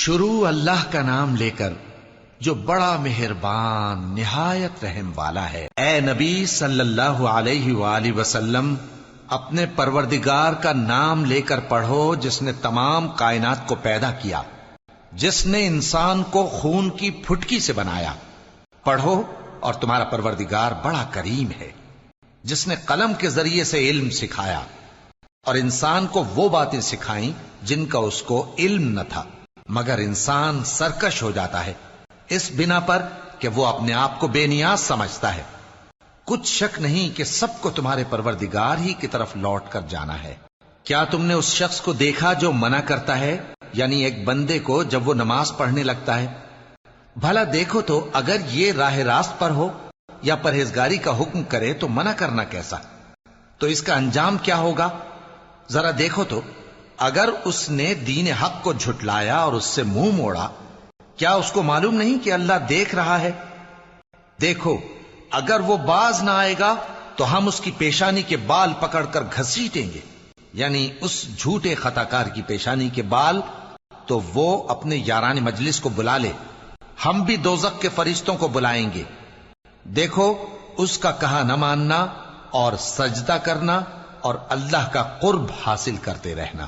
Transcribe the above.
شروع اللہ کا نام لے کر جو بڑا مہربان نہایت رحم والا ہے۔ اے نبی صلی اللہ علیہ وآلہ وسلم، اپنے پروردگار کا نام لے کر پڑھو جس نے تمام کائنات کو پیدا کیا، جس نے انسان کو خون کی پھٹکی سے بنایا۔ پڑھو اور تمہارا پروردگار بڑا کریم ہے، جس نے قلم کے ذریعے سے علم سکھایا اور انسان کو وہ باتیں سکھائیں جن کا اس کو علم نہ تھا، مگر انسان سرکش ہو جاتا ہے اس بنا پر کہ وہ اپنے آپ کو بے نیاز سمجھتا ہے۔ کچھ شک نہیں کہ سب کو تمہارے پروردگار ہی کی طرف لوٹ کر جانا ہے۔ کیا تم نے اس شخص کو دیکھا جو منع کرتا ہے، یعنی ایک بندے کو جب وہ نماز پڑھنے لگتا ہے؟ بھلا دیکھو تو اگر یہ راہ راست پر ہو یا پرہیزگاری کا حکم کرے تو منع کرنا کیسا؟ تو اس کا انجام کیا ہوگا؟ ذرا دیکھو تو اگر اس نے دین حق کو جھٹلایا اور اس سے منہ موڑا، کیا اس کو معلوم نہیں کہ اللہ دیکھ رہا ہے؟ دیکھو اگر وہ باز نہ آئے گا تو ہم اس کی پیشانی کے بال پکڑ کر گھسیٹیں گے، یعنی اس جھوٹے خطا کار کی پیشانی کے بال، تو وہ اپنے یاران مجلس کو بلا لے، ہم بھی دوزخ کے فرشتوں کو بلائیں گے۔ دیکھو اس کا کہا نہ ماننا اور سجدہ کرنا اور اللہ کا قرب حاصل کرتے رہنا۔